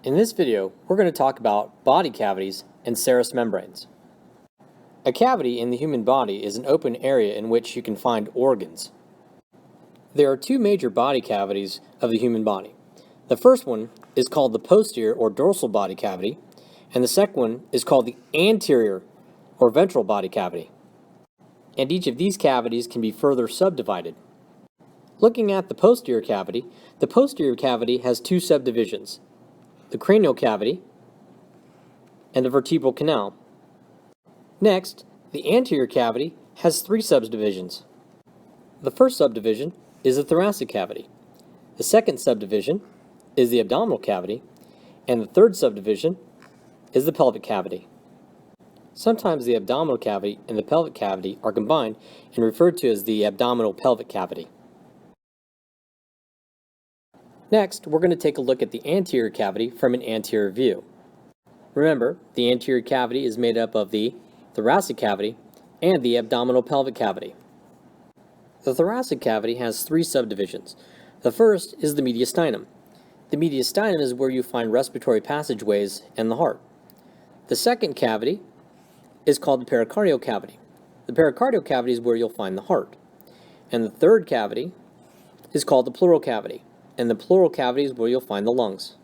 In this video, we're going to talk about body cavities and serous membranes. A cavity in the human body is an open area in which you can find organs. There are two major body cavities of the human body. The first one is called the posterior or dorsal body cavity, and the second one is called the anterior or ventral body cavity. And each of these cavities can be further subdivided. Looking at the posterior cavity has two subdivisions: the cranial cavity and the vertebral canal. Next, the anterior cavity has three subdivisions. The first subdivision is the thoracic cavity. The second subdivision is the abdominal cavity, and the third subdivision is the pelvic cavity. Sometimes the abdominal cavity and the pelvic cavity are combined and referred to as the abdominal pelvic cavity. Next, we're going to take a look at the anterior cavity from an anterior view. Remember, the anterior cavity is made up of the thoracic cavity and the abdominal pelvic cavity. The thoracic cavity has three subdivisions. The first is the mediastinum. The mediastinum is where you find respiratory passageways and the heart. The second cavity is called the pericardial cavity. The pericardial cavity is where you'll find the heart. And the third cavity is called the pleural cavity. And the pleural cavity is where you'll find the lungs.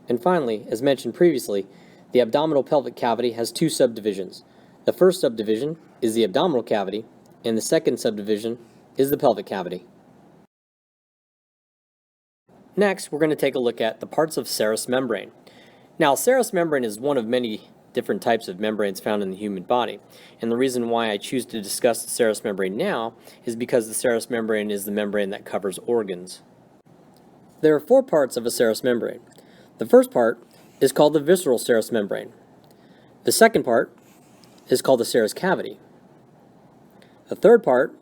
And finally, as mentioned previously, the abdominal pelvic cavity has two subdivisions. The first subdivision is the abdominal cavity, and the second subdivision is the pelvic cavity. Next, we're going to take a look at the parts of serous membrane. Now, serous membrane is one of many different types of membranes found in the human body. And the reason why I choose to discuss the serous membrane now is because the serous membrane is the membrane that covers organs. There are four parts of a serous membrane. The first part is called the visceral serous membrane. The second part is called the serous cavity. The third part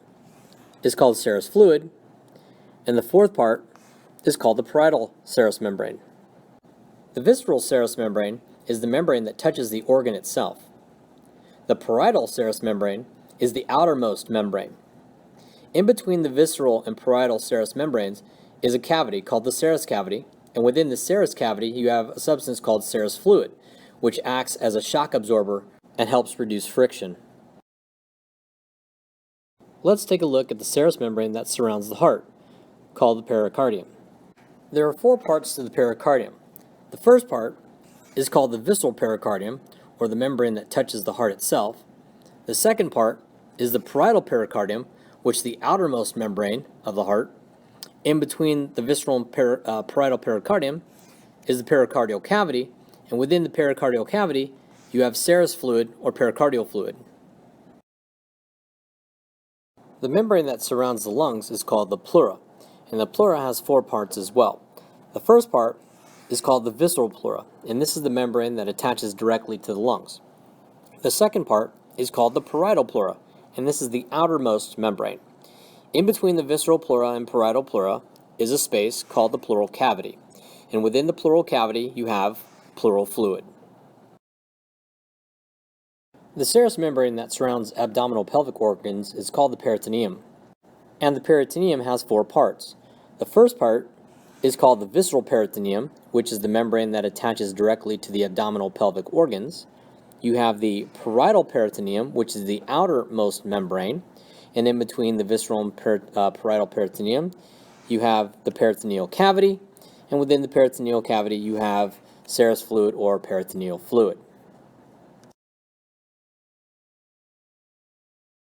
is called the serous fluid, and the fourth part is called the parietal serous membrane. The visceral serous membrane is the membrane that touches the organ itself. The parietal serous membrane is the outermost membrane. In between the visceral and parietal serous membranes is a cavity called the serous cavity, and within the serous cavity you have a substance called serous fluid, which acts as a shock absorber and helps reduce friction. Let's take a look at the serous membrane that surrounds the heart, called the pericardium. There are four parts to the pericardium. The first part is called the visceral pericardium, or the membrane that touches the heart itself. The second part is the parietal pericardium, which is the outermost membrane of the heart. In between the visceral and parietal pericardium is the pericardial cavity, and within the pericardial cavity you have serous fluid or pericardial fluid. The membrane that surrounds the lungs is called the pleura, and the pleura has four parts as well. The first part is called the visceral pleura, and this is the membrane that attaches directly to the lungs. The second part is called the parietal pleura, and this is the outermost membrane. In between the visceral pleura and parietal pleura is a space called the pleural cavity, and within the pleural cavity you have pleural fluid. The serous membrane that surrounds abdominal pelvic organs is called the peritoneum, and the peritoneum has four parts. The first part is called the visceral peritoneum, which is the membrane that attaches directly to the abdominal pelvic organs. You have the parietal peritoneum, which is the outermost membrane, and in between the visceral and parietal peritoneum you have the peritoneal cavity, and within the peritoneal cavity you have serous fluid or peritoneal fluid.